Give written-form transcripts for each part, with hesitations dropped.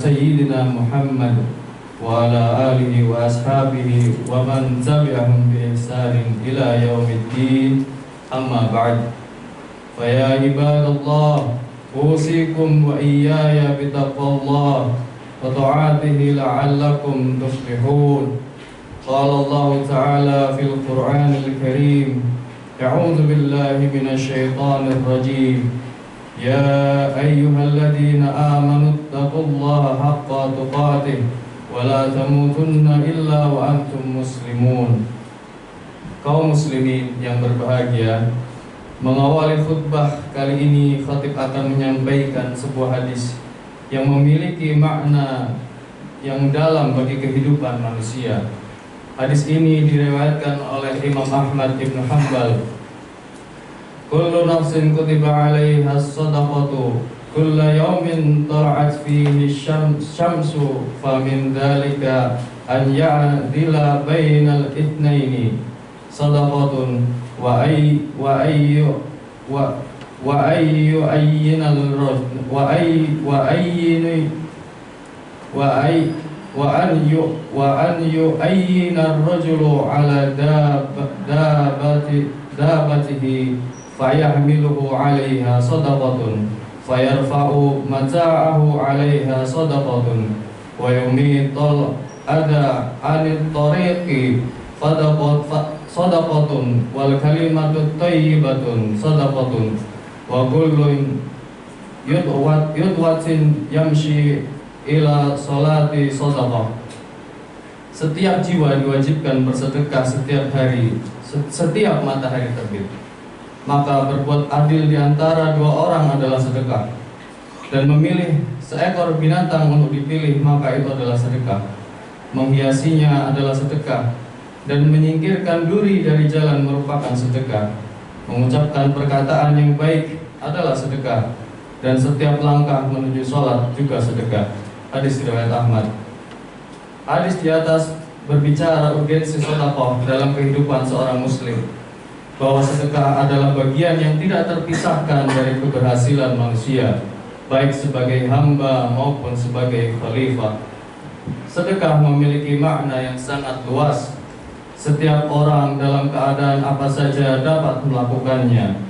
سيدنا محمد وعلى آله وأصحابه ومن تبعهم بإحسان إلى يوم الدين أما بعد فيا عباد الله أوصيكم وإياي بتقوى الله وطاعته لعلكم تفلحون. قال الله تعالى في القرآن الكريم: أعوذ بالله من الشيطان الرجيم. يا أيها الذين آمنوا اتقوا الله حق تقاته ولا تموتن إلا وأنتم مسلمون. Kaum muslimin yang berbahagia, mengawali khutbah kali ini khatib akan menyampaikan sebuah hadis yang memiliki makna yang dalam bagi kehidupan manusia. Hadis ini diriwayatkan oleh Imam Ahmad Ibn Hanbal. Kullu nafsin kutiba 'alaiha as-sadaqatu kulla yawmin tala'at fihi syamsu famin dhalika an ya'dila bainal ithnaini sadaqatun wa ayyu ayyinal rajul wa an yu'ayyinar rajulu ala dabatihi fayahmiluhu 'alaiha sadaqatun fayarfa'u mata'ahu 'alaiha sadaqatun wa yumitul ada 'anil tariqi sadaqatun wal kalimatu thayyibatun sadaqatun wa kullun yudwatin yamshi ila salati sadaqah. Setiap jiwa diwajibkan bersedekah setiap hari, setiap matahari terbit. Maka berbuat adil di antara dua orang adalah sedekah, dan memilih seekor binatang untuk dipilih maka itu adalah sedekah. Menghiasinya adalah sedekah, dan menyingkirkan duri dari jalan merupakan sedekah. Mengucapkan perkataan yang baik adalah sedekah, dan setiap langkah menuju sholat juga sedekah. Hadis riwayat Ahmad. Hadis di atas berbicara urgensi sedekah dalam kehidupan seorang muslim, bahwa sedekah adalah bagian yang tidak terpisahkan dari keberhasilan manusia, baik sebagai hamba maupun sebagai khalifah. Sedekah memiliki makna yang sangat luas. Setiap orang dalam keadaan apa saja dapat melakukannya.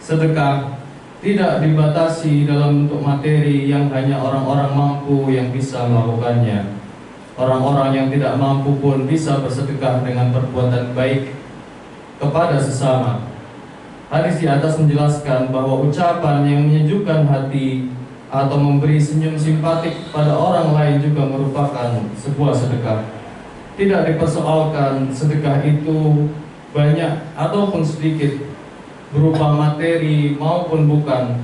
Sedekah tidak dibatasi dalam bentuk materi yang hanya orang-orang mampu yang bisa melakukannya. Orang-orang yang tidak mampu pun bisa bersedekah dengan perbuatan baik kepada sesama. Hadis di atas menjelaskan bahwa ucapan yang menyejukkan hati atau memberi senyum simpatik pada orang lain juga merupakan sebuah sedekah. Tidak dipersoalkan sedekah itu banyak ataupun sedikit, berupa materi maupun bukan,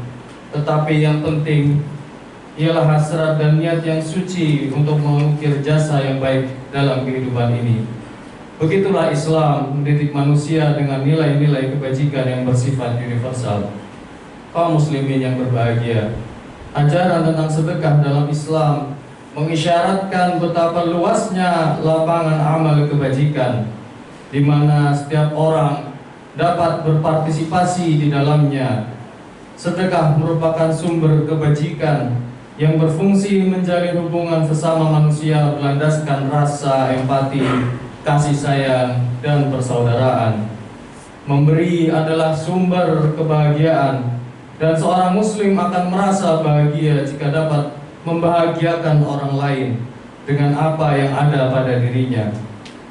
tetapi yang penting ialah hasrat dan niat yang suci untuk mengukir jasa yang baik dalam kehidupan ini. Begitulah Islam mendidik manusia dengan nilai-nilai kebajikan yang bersifat universal. Kaum muslimin yang berbahagia, ajaran tentang sedekah dalam Islam mengisyaratkan betapa luasnya lapangan amal kebajikan, di mana setiap orang dapat berpartisipasi di dalamnya. Sedekah merupakan sumber kebajikan yang berfungsi menjalin hubungan sesama manusia berlandaskan rasa empati, kasih sayang, dan persaudaraan. Memberi adalah sumber kebahagiaan, dan seorang muslim akan merasa bahagia jika dapat membahagiakan orang lain dengan apa yang ada pada dirinya.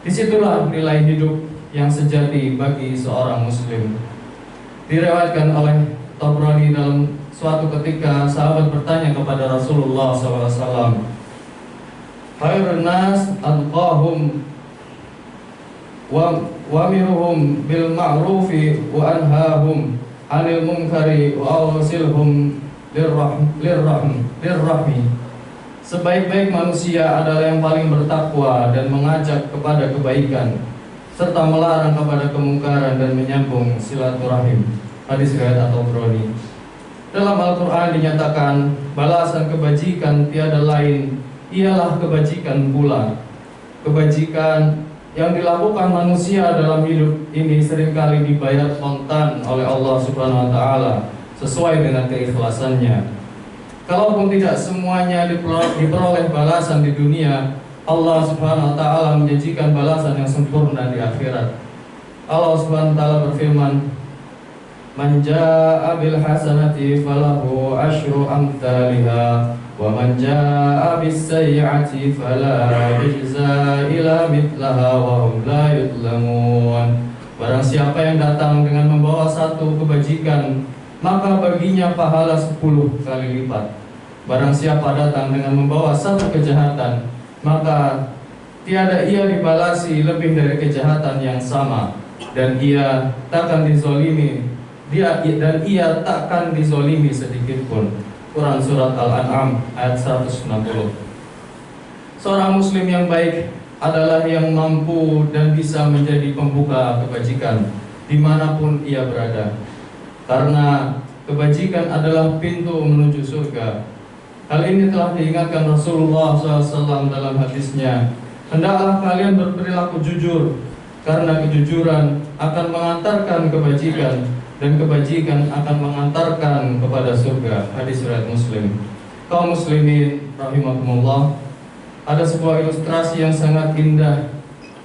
Disitulah nilai hidup yang sejati bagi seorang muslim. Diriwayatkan oleh Tabrani dalam suatu ketika sahabat bertanya kepada Rasulullah SAW, "Khairun nas atqahum wamiruhum bil ma'rufi wa anhahum 'anil munkari wa awsilhum lirrahmi." Sebaik-baik manusia adalah yang paling bertakwa dan mengajak kepada kebaikan, serta melarang kepada kemungkaran dan menyambung silaturahim. Hadis riwayat At-Tabrani. Dalam Al-Quran dinyatakan balasan kebajikan tiada lain ialah kebajikan pula. Kebajikan yang dilakukan manusia dalam hidup ini seringkali dibayar spontan oleh Allah Subhanahu wa Ta'ala sesuai dengan keikhlasannya. Kalaupun tidak semuanya diperoleh balasan di dunia, Allah Subhanahu wa taala menjanjikan balasan yang sempurna di akhirat. Allah Subhanahu wa taala berfirman, "Man jaa'a bil hasanati falahu asyru amsalha, wa man jaa'a bis sayyi'ati fala yujza illa mithlaha wa hum la yudlamun." Barang siapa yang datang dengan membawa satu kebajikan, maka baginya pahala 10 kali lipat. Barang siapa datang dengan membawa satu kejahatan, maka tiada ia dibalasi lebih dari kejahatan yang sama, dan ia takkan dizolimi sedikit pun. Quran Surat Al-An'am ayat 160. Seorang muslim yang baik adalah yang mampu dan bisa menjadi pembuka kebajikan dimanapun ia berada, karena kebajikan adalah pintu menuju surga. Hal ini telah diingatkan Rasulullah SAW dalam hadisnya, "Hendaklah kalian berperilaku jujur, karena kejujuran akan mengantarkan kebajikan, dan kebajikan akan mengantarkan kepada surga." Hadis riwayat Muslim. Kaum muslimin rahimakumullah, ada sebuah ilustrasi yang sangat indah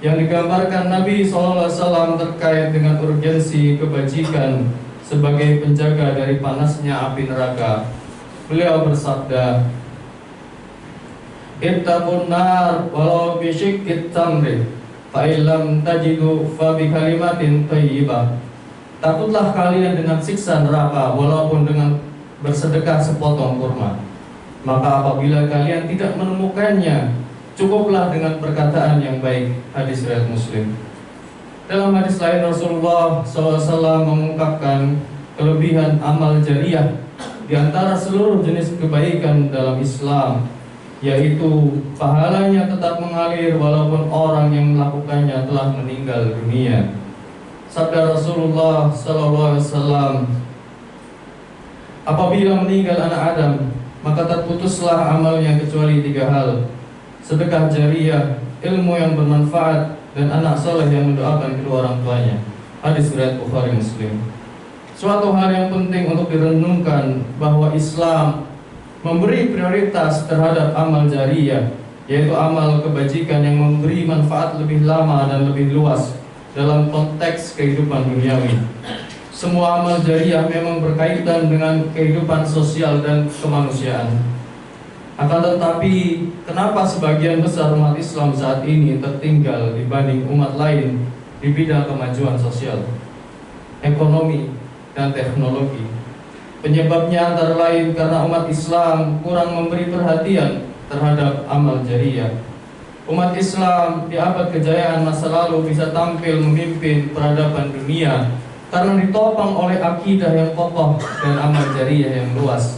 yang digambarkan Nabi SAW terkait dengan urgensi kebajikan sebagai penjaga dari panasnya api neraka. Beliau bersabda, "Ittaqun nar walau bisyiqqit tamri, fa illam tajidu fa bi kalimatin thayyibah." Takutlah kalian dengan siksa neraka walaupun dengan bersedekah sepotong kurma. Maka apabila kalian tidak menemukannya, cukuplah dengan perkataan yang baik. Hadis riwayat Muslim. Dalam hadis lain Rasulullah SAW mengungkapkan kelebihan amal jariyah di antara seluruh jenis kebaikan dalam Islam, yaitu pahalanya tetap mengalir walaupun orang yang melakukannya telah meninggal dunia. Sabda Rasulullah SAW, "Apabila meninggal anak Adam, maka terputuslah amalnya kecuali 3 hal: sedekah jariyah, ilmu yang bermanfaat, dan anak soleh yang mendoakan kedua orang tuanya." Hadis riwayat Bukhari Muslim. Suatu hal yang penting untuk direnungkan bahwa Islam memberi prioritas terhadap amal jariyah, yaitu amal kebajikan yang memberi manfaat lebih lama dan lebih luas dalam konteks kehidupan duniawi. Semua amal jariyah memang berkaitan dengan kehidupan sosial dan kemanusiaan. Akan tetapi, kenapa sebagian besar umat Islam saat ini tertinggal dibanding umat lain di bidang kemajuan sosial, ekonomi, dan teknologi? Penyebabnya antara lain karena umat Islam kurang memberi perhatian terhadap amal jariyah. Umat Islam di abad kejayaan masa lalu bisa tampil memimpin peradaban dunia karena ditopang oleh akidah yang kokoh dan amal jariyah yang luas.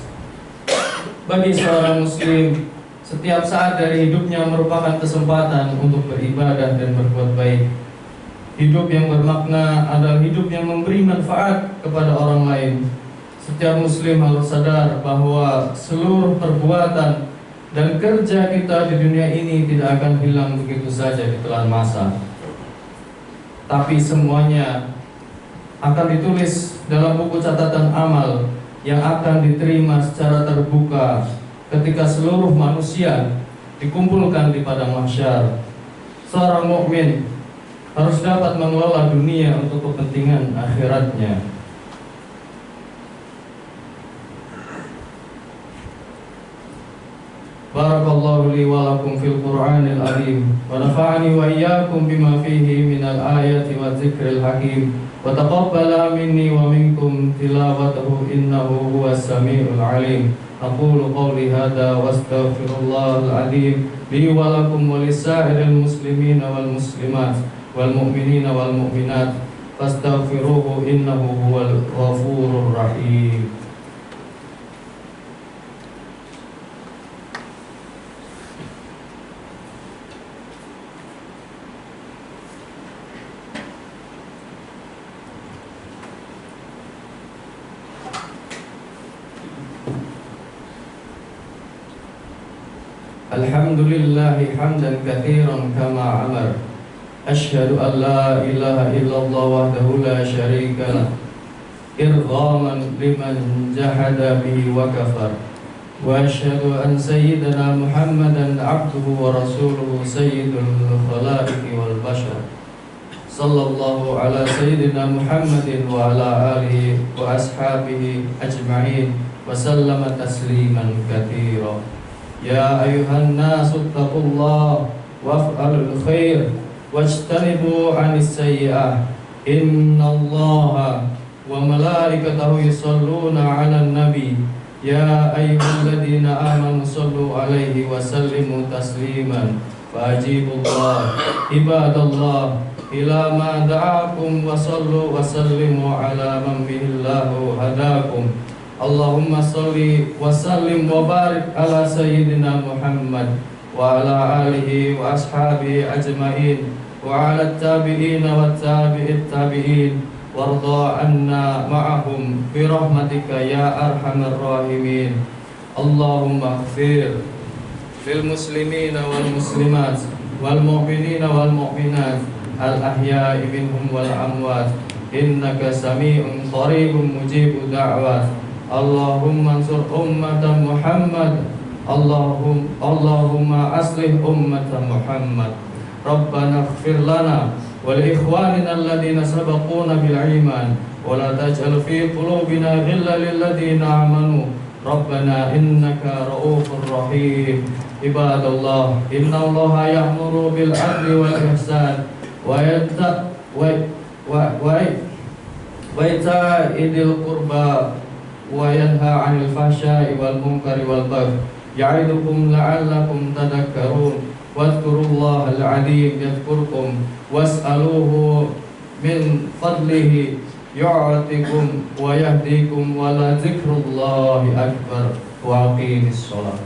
Bagi seorang muslim, setiap saat dari hidupnya merupakan kesempatan untuk beribadah dan berbuat baik. Hidup yang bermakna adalah hidup yang memberi manfaat kepada orang lain. Setiap muslim harus sadar bahwa seluruh perbuatan dan kerja kita di dunia ini tidak akan hilang begitu saja di telan masa, tapi semuanya akan ditulis dalam buku catatan amal yang akan diterima secara terbuka ketika seluruh manusia dikumpulkan di padang mahsyar. Seorang mukmin harus dapat mengelola dunia untuk kepentingan akhiratnya. Barakallahu li wa lakum fil Qur'anil azim, wa nafa'ani wa iyyakum bima fihi minal ayati wa dzikril hakim, wa taqabbala minni wa minkum tilawatahu innahu huwas samiul alim. Aqulu qawli hadza wa astaghfirullahal azim li wa lakum wa lisa'iril muslimina wal muslimat wal mu'minina wal mu'minat fastaghfiruhu innahu huwal ghafurur rahim. Alhamdulillahi hamdan katsiran kama amar. Asyhadu an la ilaha illallah wahdahu la syarika lah, irghaman liman jahada bihi wa kafar. وأشهد أن سيدنا محمدا عبده ورسوله سيد الخلائق والبشر صلى الله على سيدنا محمد وعلى آله وأصحابه أجمعين وسلم تسليما كثيرا. يا أيها الناس اتقوا الله وافعلوا الخير واجتنبوا عن السيئة إن الله وملائكته يصلون على النبي يا أيها الذين آمنوا صلوا عليه وسلموا تسليما فأجيبوا الله عباد الله إلى ما دعاكم وصلوا وسلموا على من به الله هداكم. اللهم صل وسلم وبارك على سيدنا محمد وعلى آله وأصحابه أجمعين وعلى التابعين والتابع التابعين وارضى عنا معهم برحمتك يا أرحم الراحمين. اللهم اغفر للمسلمين والمسلمات والمؤمنين والمؤمنات الأحياء منهم والأموات إنك سميع قريب مجيب دعوات. اللهم انصر أمة محمد اللهم أصلح أمة محمد. ربنا اغفر لنا ولإخواننا الذين سبقونا بالإيمان ولا تجعل في قلوبنا غلا للذين آمنوا ربنا إنك رؤوف رحيم. عباد الله إن الله يأمر بالعدل والإحسان وإيتاء ذي القربى وينهى عن الفحشاء والمنكر والبغي يعظكم لعلكم تذكرون. واذكروا الله العظيم يذكركم واسألوه من فضله يعطيكم ويهديكم ولذكر الله أكبر. وأقيموا الصلاة.